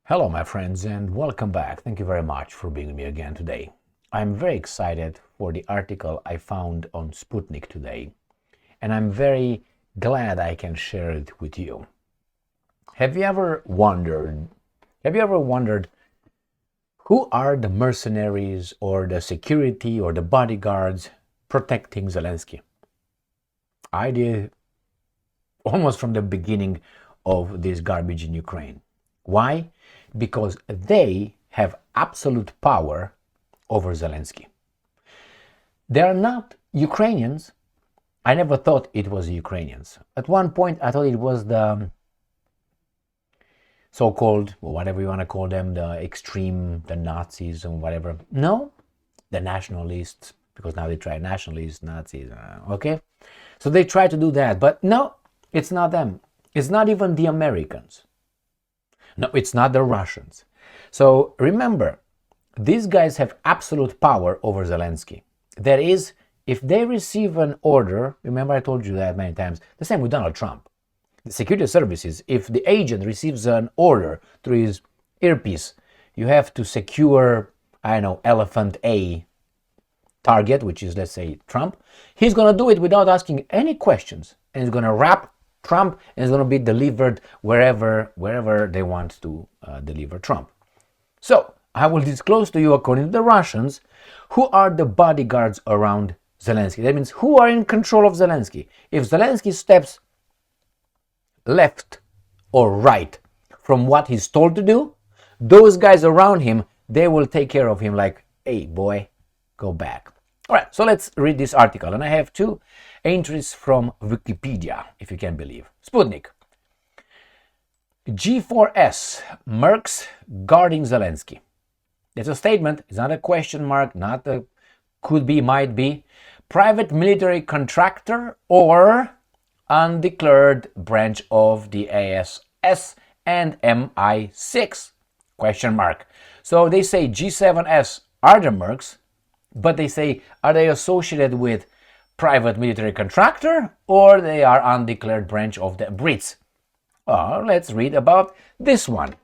Hello, my friends, and welcome back. Thank you very much for being with me again today. I'm very excited for the article I found on Sputnik today, and I'm very glad I can share it with you. Have you ever wondered who are the mercenaries or the security or the bodyguards protecting Zelensky? I did almost from the beginning of this garbage in Ukraine. Why? Because they have absolute power over Zelensky. They are not Ukrainians. I never thought it was Ukrainians. At one point, I thought it was the so-called, or whatever you want to call them, the extreme, the Nazis and whatever. No, the nationalists, because now they try nationalists, Nazis, okay? So they try to do that, but no, it's not them. It's not even the Americans. No, it's not the Russians. So remember, these guys have absolute power over Zelensky. That is, if they receive an order, remember I told you that many times, the same with Donald Trump. The security services, if the agent receives an order through his earpiece, you have to secure, I don't know, Elephant A target, which is, let's say, Trump. He's going to do it without asking any questions. And he's going to wrap Trump and it's going to be delivered wherever they want to deliver Trump. So I will disclose to you, according to the Russians, who are the bodyguards around Zelensky. That means who are in control of Zelensky. If Zelensky steps left or right from what he's told to do, those guys around him, they will take care of him like, hey boy, go back. All right, so let's read this article. And I have two entries from Wikipedia, if you can believe. Sputnik. G4S Mercs guarding Zelensky. It's a statement. It's not a question mark, not a could be, might be. Private military contractor or undeclared branch of the ASS and MI6 question mark. So they say G7S are the Mercs, but they say, are they associated with private military contractor or they are undeclared branch of the Brits? Let's read about this one.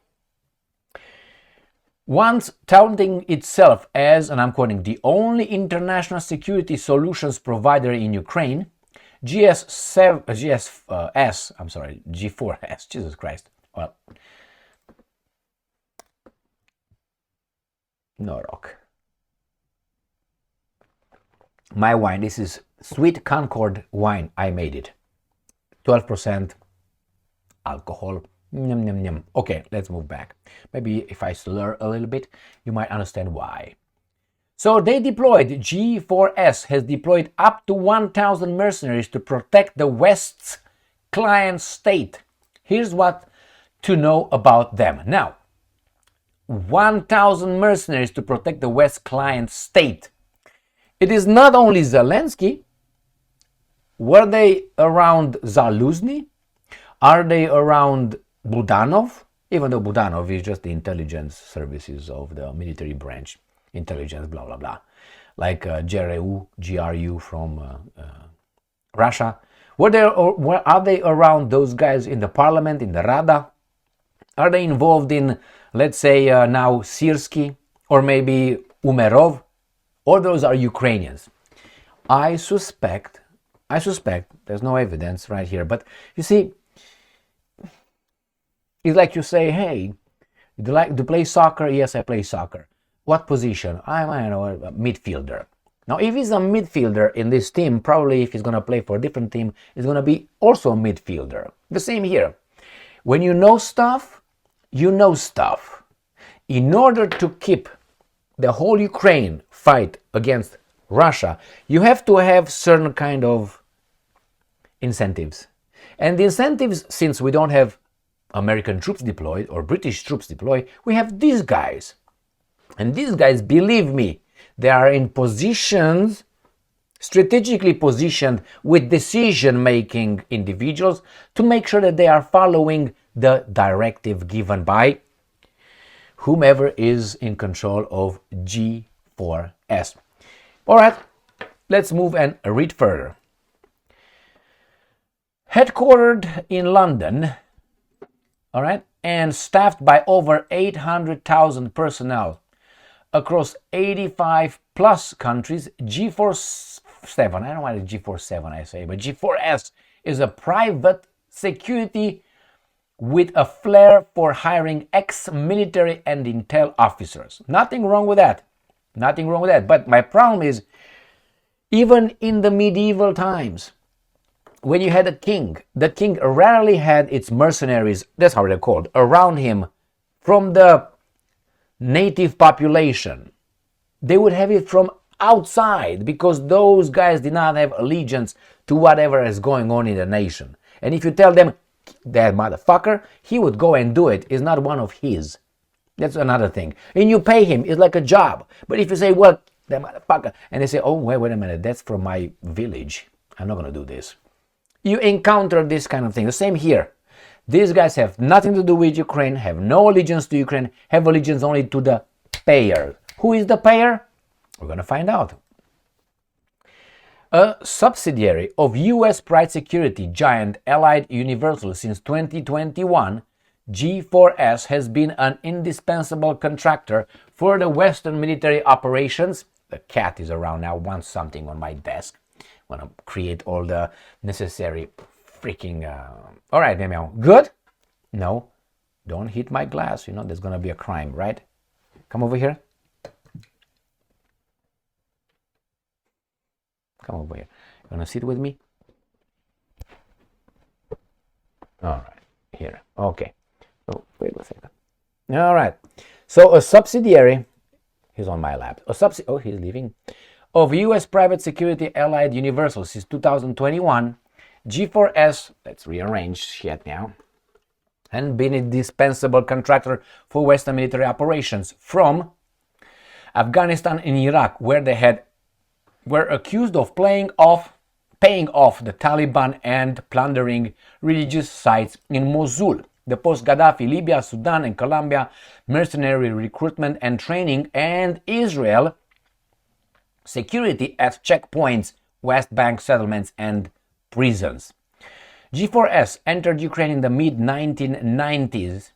Once touting itself as, and I'm quoting, the only international security solutions provider in Ukraine, G4S, Jesus Christ. Well, no rock. My wine, this is Sweet Concord wine. I made it. 12% alcohol. Yum, yum, yum. Okay, let's move back. Maybe if I slur a little bit, you might understand why. So they deployed, G4S has deployed up to 1,000 mercenaries to protect the West's client state. Here's what to know about them. Now, 1,000 mercenaries to protect the West's client state. It is not only Zelensky. Were they around Zaluzny? Are they around Budanov? Even though Budanov is just the intelligence services of the military branch. Intelligence, blah, blah, blah. Like GRU from Russia. Are they around those guys in the parliament, in the Rada? Are they involved in, let's say, now Syrskyi or maybe Umerov? Or those are Ukrainians? I suspect, there's no evidence right here, but you see, it's like you say, hey, do you like to play soccer? Yes, I play soccer. What position? I don't know, a midfielder. Now, if he's a midfielder in this team, probably if he's going to play for a different team, he's going to be also a midfielder. The same here. When you know stuff, you know stuff. In order to keep the whole Ukraine fight against Russia, you have to have certain kind of incentives. And the incentives, since we don't have American troops deployed or British troops deployed, we have these guys. And these guys, believe me, they are in positions, strategically positioned with decision-making individuals to make sure that they are following the directive given by whomever is in control of G4S. All right, let's move and read further. Headquartered in London, all right, and staffed by over 800,000 personnel across 85 plus countries. G4S, I don't know why it's G4S I say, but G4S is a private security with a flair for hiring ex-military and intel officers. Nothing wrong with that. Nothing wrong with that. But my problem is, even in the medieval times, when you had a king, the king rarely had its mercenaries, that's how they're called, around him from the native population. They would have it from outside, because those guys did not have allegiance to whatever is going on in the nation. And if you tell them, that motherfucker, he would go and do it. It's not one of his. That's another thing. And you pay him, it's like a job. But if you say, well, that motherfucker, and they say, oh, wait a minute, that's from my village, I'm not going to do this. You encounter this kind of thing. The same here. These guys have nothing to do with Ukraine, have no allegiance to Ukraine, have allegiance only to the payer. Who is the payer? We're going to find out. A subsidiary of US private security giant Allied Universal since 2021, G4S has been an indispensable contractor for the Western military operations. The cat is around now, wants something on my desk. I want to create all the necessary freaking... All right, meow. Good? No, don't hit my glass. You know, there's going to be a crime, right? Come over here. Come over here. You want to sit with me? All right, here. Okay. Oh, wait a second. All right. So a subsidiary, he's on my lap. Oh, he's leaving. Of U.S. private security Allied Universal since 2021, G4S, let's rearrange shit now, and been a indispensable contractor for Western military operations from Afghanistan and Iraq, where they were accused of paying off the Taliban and plundering religious sites in Mosul. The post-Gaddafi, Libya, Sudan, and Colombia mercenary recruitment and training, and Israel security at checkpoints, West Bank settlements, and prisons. G4S entered Ukraine in the mid-1990s,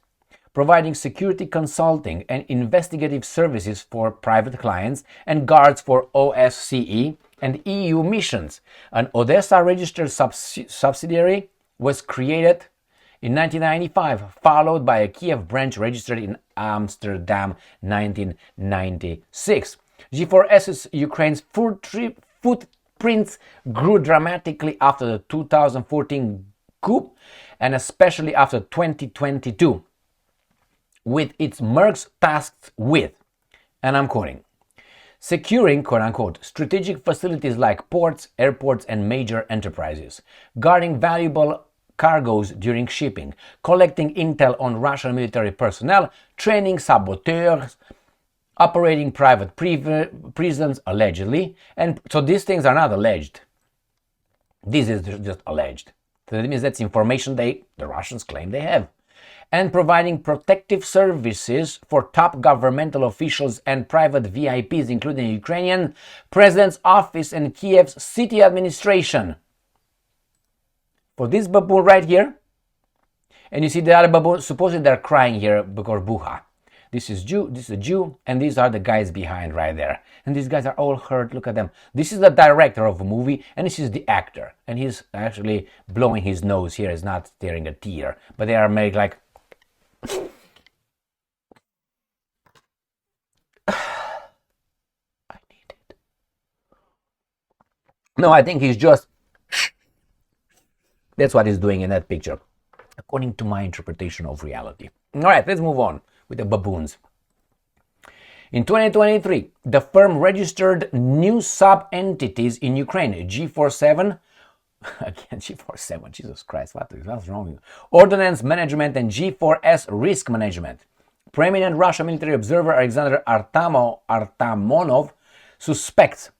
providing security consulting and investigative services for private clients and guards for OSCE and EU missions. An Odessa-registered subsidiary was created in 1995, followed by a Kiev branch registered in Amsterdam 1996. G4S's Ukraine's footprints grew dramatically after the 2014 coup, and especially after 2022. With its Mercs tasked with, and I'm quoting, securing, quote-unquote, strategic facilities like ports, airports, and major enterprises, guarding valuable cargoes during shipping, collecting intel on Russian military personnel, training saboteurs, operating private prisons, allegedly. And so these things are not alleged. This is just alleged. So that means that's information the Russians claim they have. And providing protective services for top governmental officials and private VIPs, including Ukrainian President's office and Kiev's city administration. For this baboon right here, and you see the other baboon, supposedly they're crying here because buha. This is a Jew, and these are the guys behind right there. And these guys are all hurt, look at them. This is the director of a movie, and this is the actor. And he's actually blowing his nose here, he's not tearing a tear. But they are made like... I need it. No, I think he's just... That's what he's doing in that picture, according to my interpretation of reality. All right, let's move on with the baboons. In 2023, the firm registered new sub-entities in Ukraine, G47, again G47, Jesus Christ, what's wrong? Ordnance Management and G4S Risk Management. Prominent Russian military observer Alexander Artamonov suspects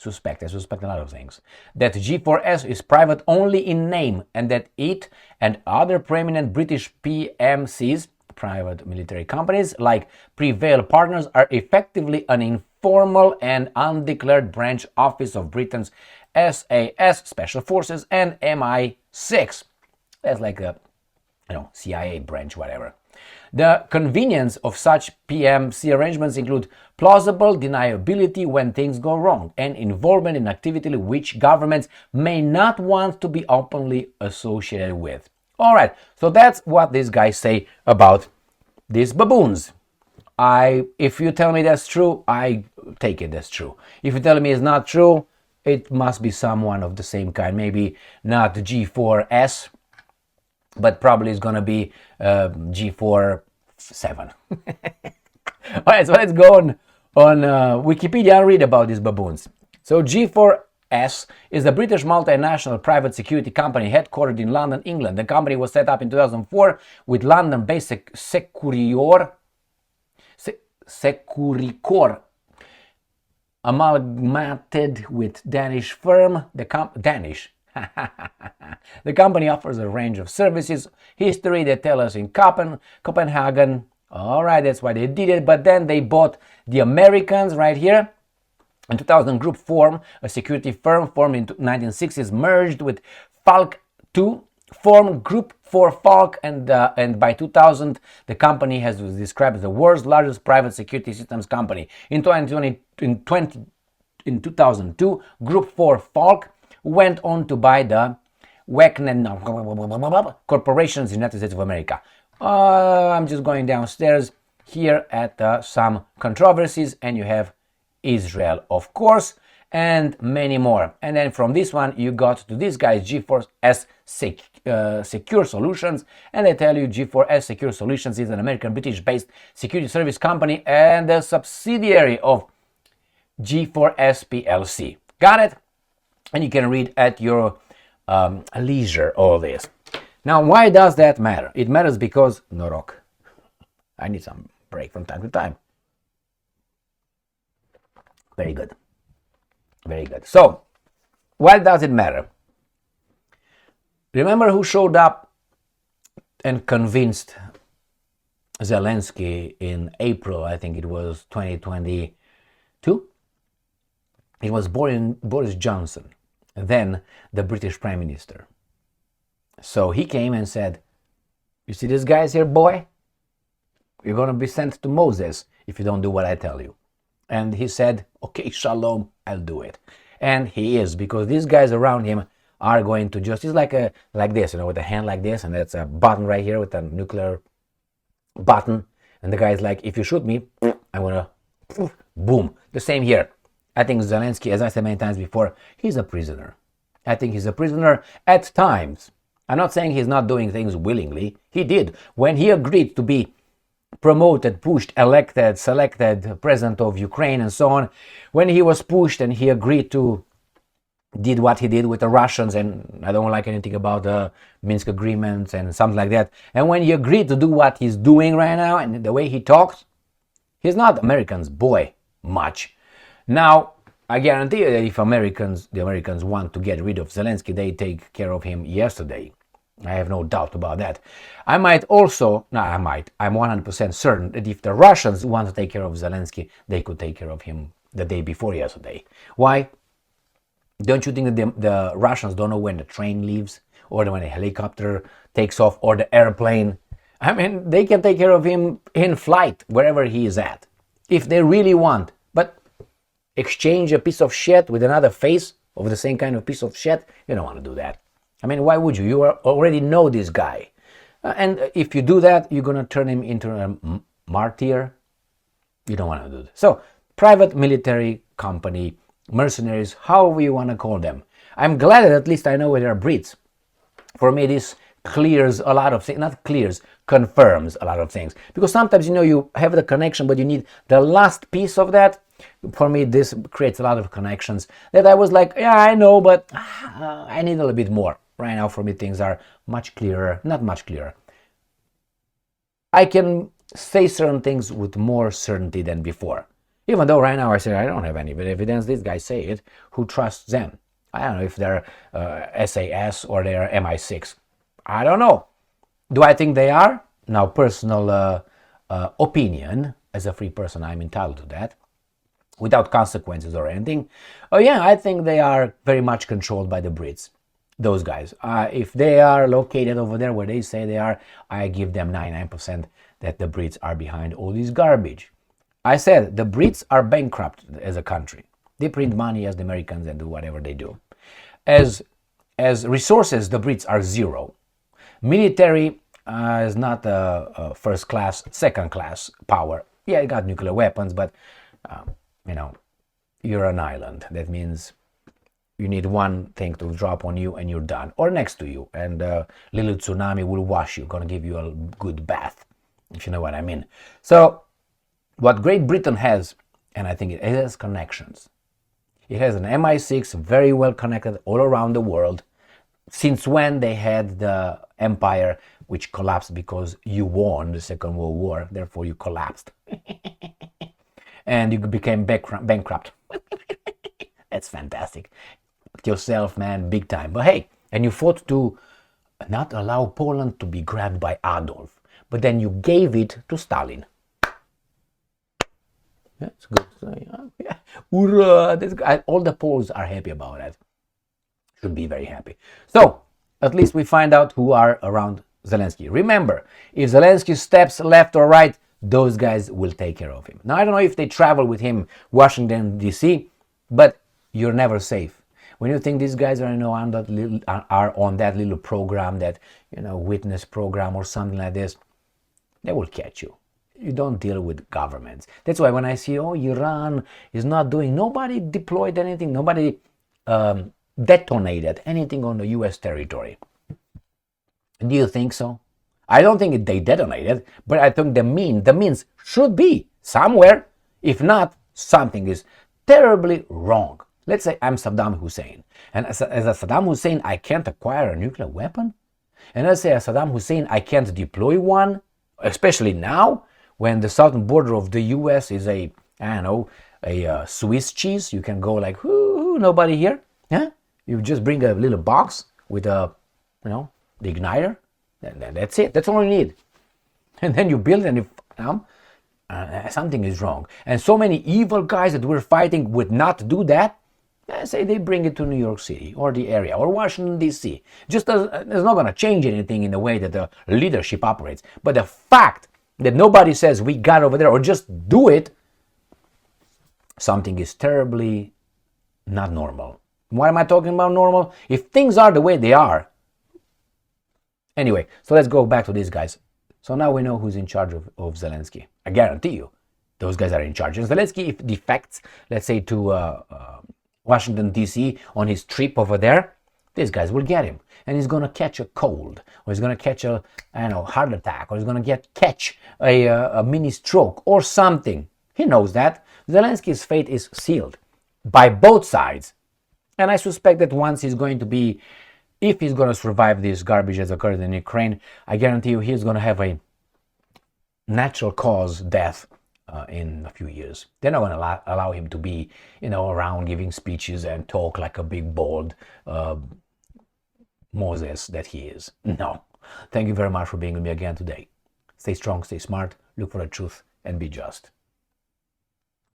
I suspect a lot of things, that G4S is private only in name, and that it and other prominent British PMCs, private military companies like Prevail Partners, are effectively an informal and undeclared branch office of Britain's SAS, Special Forces, and MI6. That's like a CIA branch, whatever. The convenience of such PMC arrangements include plausible deniability when things go wrong and involvement in activity which governments may not want to be openly associated with. All right, so that's what these guys say about these baboons. If you tell me that's true, I take it as true. If you tell me it's not true, it must be someone of the same kind. Maybe not G4S, but probably it's gonna be G4S. All right, so let's go on Wikipedia and read about these baboons. So G4S is a British multinational private security company headquartered in London, England. The company was set up in 2004 with London-based Securicor amalgamated with Danish firm. Danish. The company offers a range of services, history they tell us in Copenhagen. All right, that's why they did it. But then they bought the Americans right here. In 2000, Group Form, a security firm formed in 1960s, merged with Falk 2, formed Group 4 Falk, and by 2000, the company was described as the world's largest private security systems company. In 2002, Group 4 Falk went on to buy the Wagner corporations in the United States of America. I'm just going downstairs here at some controversies, and you have Israel, of course, and many more. And then from this one, you got to this guy's G4S Secure Solutions, and they tell you G4S Secure Solutions is an American British-based security service company and a subsidiary of G4S PLC. Got it? And you can read at your leisure all this. Now, why does that matter? It matters because Norok. I need some break from time to time. Very good. Very good. So, why does it matter? Remember who showed up and convinced Zelensky in April, I think it was 2022? It was Boris Johnson, then the British Prime Minister. So he came and said, you see these guys here, boy? You're going to be sent to Moses if you don't do what I tell you. And he said, okay, shalom, I'll do it. And he is, because these guys around him are going to just, it's like this, with a hand like this, and that's a button right here with a nuclear button. And the guy's like, if you shoot me, I'm going to, boom. The same here. I think Zelensky, as I said many times before, he's a prisoner. I think he's a prisoner at times. I'm not saying he's not doing things willingly. He did. When he agreed to be promoted, pushed, elected, selected president of Ukraine and so on, when he was pushed and he agreed to did what he did with the Russians, and I don't like anything about the Minsk agreements and something like that, and when he agreed to do what he's doing right now and the way he talks, he's not Americans' boy much. Now, I guarantee you that if the Americans want to get rid of Zelensky, they take care of him yesterday. I have no doubt about that. I'm 100% certain that if the Russians want to take care of Zelensky, they could take care of him the day before yesterday. Why? Don't you think that the Russians don't know when the train leaves, or when a helicopter takes off, or the airplane? I mean, they can take care of him in flight, wherever he is at, if they really want. But exchange a piece of shit with another face of the same kind of piece of shit, you don't want to do that. I mean, why would you? You already know this guy. And if you do that, you're going to turn him into a martyr. You don't want to do that. So, private military company, mercenaries, however you want to call them. I'm glad that at least I know where they're Brits. For me, this clears a lot of things. Not clears, confirms a lot of things. Because sometimes, you have the connection, but you need the last piece of that. For me, this creates a lot of connections that I was like, yeah, I know, but I need a little bit more. Right now, for me, things are much clearer, not much clearer. I can say certain things with more certainty than before. Even though right now I say I don't have any evidence, these guys say it. Who trusts them? I don't know if they're SAS or they're MI6. I don't know. Do I think they are? Now, personal opinion, as a free person, I'm entitled to that, without consequences or anything. Oh yeah, I think they are very much controlled by the Brits. Those guys, if they are located over there where they say they are, I give them 99% that the Brits are behind all this garbage. I said the Brits are bankrupt as a country. They print money as the Americans and do whatever they do. As resources, the Brits are zero. Military is not a first class, second class power. Yeah, it got nuclear weapons, but you know, you're an island. That means you need one thing to drop on you and you're done, or next to you, and little tsunami will wash you, gonna give you a good bath, if you know what I mean. So what Great Britain has, and I think it has connections. It has an MI6 very well connected all around the world. Since when they had the empire, which collapsed because you won the Second World War, therefore you collapsed. And you became bankrupt. That's fantastic. Yourself, man, big time. But hey, and you fought to not allow Poland to be grabbed by Adolf, but then you gave it to Stalin. That's good. So, yeah. Ura, that's good. All the Poles are happy about that. Should be very happy. So at least we find out who are around Zelensky. Remember, if Zelensky steps left or right, those guys will take care of him. Now I don't know if they travel with him Washington DC, but you're never safe. When you think these guys are, on that little program, that witness program or something like this, they will catch you. You don't deal with governments. That's why when I see, Iran is not doing, nobody deployed anything, nobody detonated anything on the U.S. territory. Do you think so? I don't think they detonated, but I think the means should be somewhere. If not, something is terribly wrong. Let's say I'm Saddam Hussein, and as a Saddam Hussein, I can't acquire a nuclear weapon. And let's say as Saddam Hussein, I can't deploy one, especially now when the southern border of the U.S. is a Swiss cheese. You can go like, nobody here. Yeah, you just bring a little box with the igniter, and that's it. That's all you need. And then you build, and something is wrong. And so many evil guys that we're fighting would not do that. Say they bring it to New York City or the area or Washington D.C. Just it's not going to change anything in the way that the leadership operates. But the fact that nobody says we got over there or just do it, something is terribly not normal. Why am I talking about normal? If things are the way they are. Anyway, so let's go back to these guys. So now we know who's in charge of Zelensky. I guarantee you, those guys are in charge. And Zelensky, if defects, let's say to Washington, D.C. on his trip over there, these guys will get him. And he's going to catch a cold, or he's going to catch a heart attack, or he's going to catch a mini stroke or something. He knows that. Zelensky's fate is sealed by both sides. And I suspect that once he's going to be, if he's going to survive this garbage that's occurred in Ukraine, I guarantee you he's going to have a natural cause death in a few years. They're not going to allow him to be, around giving speeches and talk like a big, bold Moses that he is. No. Thank you very much for being with me again today. Stay strong, stay smart, look for the truth, and be just.